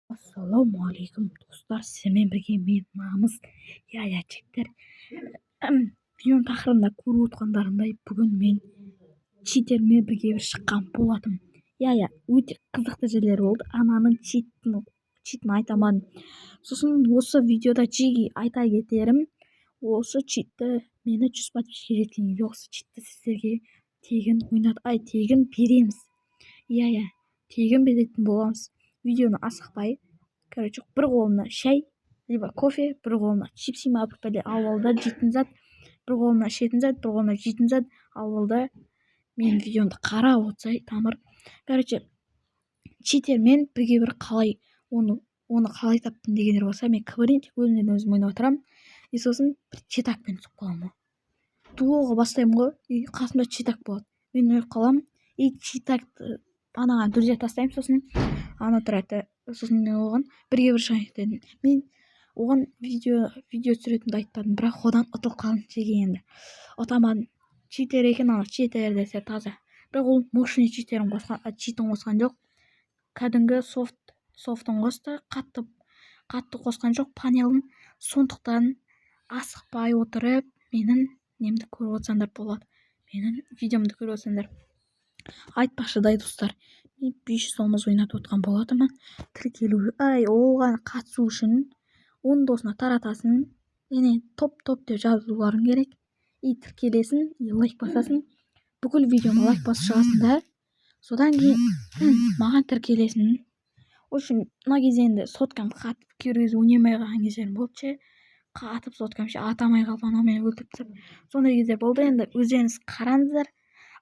Ассалаумағалейкум достар, сіздермен бірге мен намыс читтер. Видеоның тақырыбында көріп отырғандарындай, бүгін мен читермен бірге шыққан болатым. Өте қызықты жерлер болды. Ананың читін айтамадым. Сосын осы видеода жиі айта кетерім, осы читті мені 100 подписчикке жеткенге осы читті сіздерге тегін тегін береміз. Тегін беретін боламыз. Видеоны асықпай, бір қолына шай, либо кофе, бір қолына чипси алып алда жейтін зат, бір қолына ішетін зат, бір қолына жейтін зат алда мен видеомды қарап отырсай тамыр. Читермен бірге бір қалай оны қалай таптым дегендер болса, мен кібірейін, тек өзімнен өзім ойнап отырамын. Сосын бір читакпен түсіп қаламын. Дуоға бастаймын ғой, қасымда читак болады. Мен өліп қаламын, читакты анаған друзья тастаймын, сосын ана тұрады. Сосын мен оған бірге бір шай дедім. Мен оған видео түсіретінді айтпадым, бірақ одан ұтылып қалдым. Енді ұтамадым. Читер екен, читер десе таза. Бірақ ол мощный читін қосқан жоқ. Кәдімгі софтын қосты, қатты қосқан жоқ панелін. Сондықтан асықпай отырып, менің немді көріп отырсаңдар болады. Менің видеомды көріп отырсаңдар. Айтпақшыдай достар, мен 500 сомыз ойнатып отқан болатымын. Тіркелу, оған қатысу үшін 10 досына таратасын, топ деп жазуларың керек. Тіркелесін, лайк басасын. Бүкіл видеома лайк басып шығасын да. Содан кейін маған тіркелесін. Үшін мына кезде енді соткам қатып керуіз ойнамай қалған кездерім болды. Қатып соткам атамай қалып анаумен өлтіріп тастап. Сондай кездер болды. Енді өздеріңіз қараңыздар.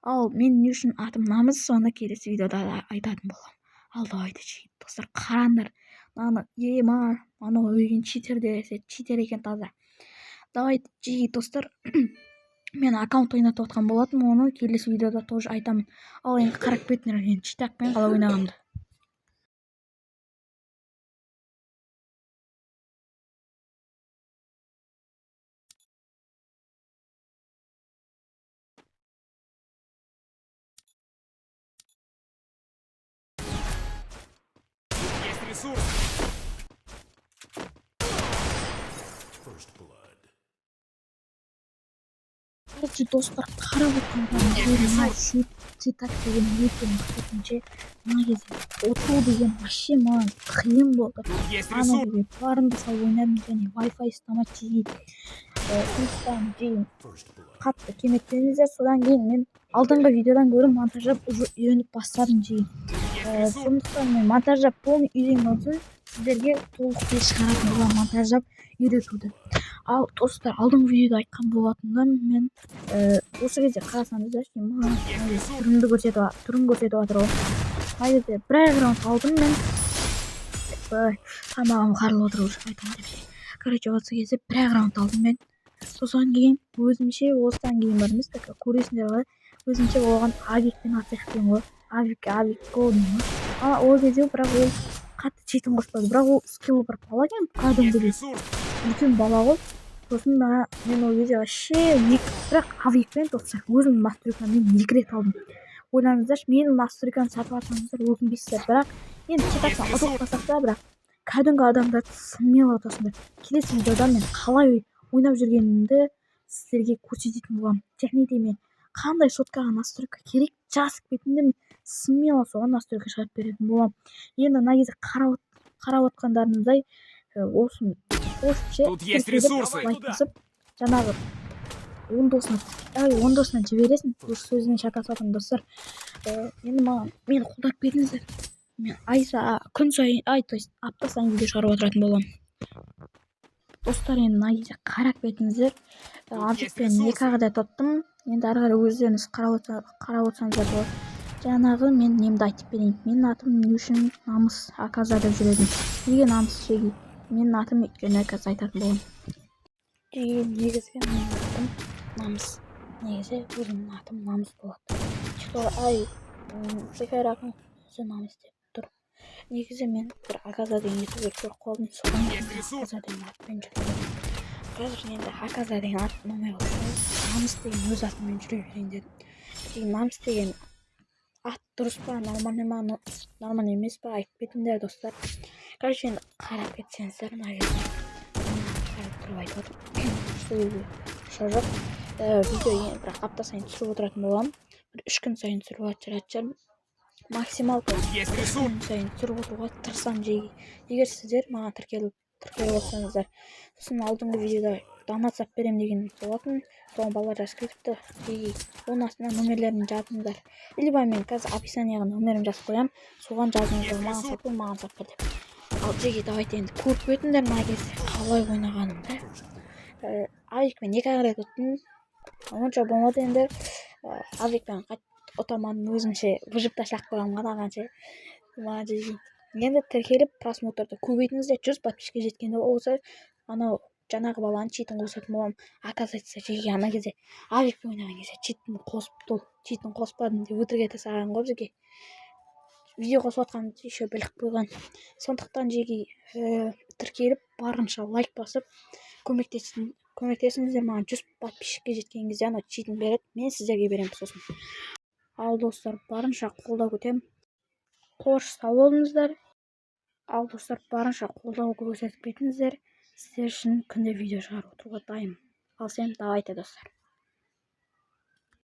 Ал мен не үшін атым намыс, соны келесі видеода айтатын болам. Ал давайте достар, қараңдар. Анау өлген читер десе, читер екен таза. Давайте достар, мен аккаунт ойнатып отқан болатын, оны келесі видеода тоже айтамын. Ал енді қарап кетіңдер, читакпен қалай ойнағанымды. Достар, қарап отырғандар читак деген өте мықты. Мына кезде оту деген вообще маған қиын болды. Ана деген барымды салып ойнадым, және Wi-Fi ұстамады жиі. Қатты кеметтеніздер. Содан кейін мен алдыңғы видеодан гөрі монтаждап үйреніп бастадым жиі. Сондықтан мен монтаждап полный үйренген соң сіздерге толық шығаратын боламын монтаждап үйретуді. Ал достар, алдыңғы видеода айтқан болатынмын, мен осы кезде қарасаңыздар, түрімді көрсетіп жатыр ғой. Мына кезде бір раунд алдым мен. Тамағым қарылып отыр уже айтамын. Осы кезде бір раунд алдым мен. Сосын кейін өзімше осыдан кейін бар емес, көресіңдер ғой. Өзімше оған авикпен атсақпен ғой. Авик қол деймін. Ол кезде бірақ ол қатты читін қоспады. Бірақ ол скилл бір бала екен, кәдімгідей үлкен бала ғой. Сосын мен ол кезде бірақ авикпен достар, өзімнің настройкаммен 2 рет алдым. Ойлаңыздаршы, менің настройканы сатып алсаңыздар өкінбейсіздер. Бірақ енді читақтан ұтылып қалсақ та, бірақ кәдімгі адамдарды сынмен атасыңдар. Келесі видеода мен қалай ойнап жүргенімді сіздерге көрсететін боламын. Және де мен қандай соткаға настройка керек, жазып кетінде смело соған настройка шығарып беретін боламын. Енді мына кезде қарап отқандарыңыздай осынше лайк басып, жаңағы 10 досына жібересің. Өз сөзінен шатасатын достар. Енді мені қолдап беріңіздер. Мен күн сайын, апта сайын видео шығарып отыратын боламын. Достар, енді мына кезде қарап кетіңіздер. Азықпен 2 қадай тоттым. Енді ары қарай өздеріңіз қарап отырсаңыздар болады. Жаңағы мен немді айтып берейін. Менің атым не үшін намыс аказа деп жүреді. Неге намыс жеги? Менің атым және аказа айтатын боламын. Негізгі менің атым намыс. Негізі өзімнің атым намыс болады. Бекайрақын намыс деп тұр. Негізі мен бір аказа деген ютубер көріп қалдым. Содан аказа деген атпен жүргенмін. Қазір енді аказа деген ат ұнамай қалды. Намыс деген өз атыммен жүре берейін дедім. Намыс деген ат дұрыс па, нормально емес па айтып кетіңдер достар. Короче, енді қарап кетсеңіздер мына жерде қарап тұрып айтып отырмын. Сол жоқ. Видео бірақ апта сайын түсіріп отыратын боламын. Бір 3 күн сайын түсіріп жатырмын. Максималка 3 күн сайын түсіріп отыруға тырысамын. Егер сіздер маған тіркеліп отырсаңыздар, сосын алдыңғы видеода донат сап беремін деген болатын, соған балалар жазып кетіпті. Оның астына номерлерін жазыңыздар. Либо мен қазір описанияға номерімді жазып қоямын, соған жазыңыздар, маған сап бер деп. Ал давайте енді көріп кетіңдер мына кезде қалай ойнағанымды. Авикпен 2 рет ұттым, онша болмады енді. Авикпен ұтамадым, өзімше выжып ташлап қойғанмын қанағанша. Енді тіркеліп просмотрды көбейтіңіздер. 100 подписчикке жеткенде болса, анау жаңағы баланы читін қосатын боламын. Оказывается, ана кезде Авикпен ойнаған кезде читін қоспадым деп өтірік айта салған ғой бізге. Видео қосып жатқанымды еще біліп қойған. Сондықтан тіркеліп барынша лайк басып көмектесіңіздер маған. 100 подписчикке жеткен кезде ана читін береді, мен сіздерге беремін сосын. Ал достар, барынша қолдау күтемін. Қош сау болыңыздар. Ал достар, барынша қолдау көрсетіп кетіңіздер. Сіздер үшін күнде видео шығарып отыруға дайынмын. Ал сен давайте достар.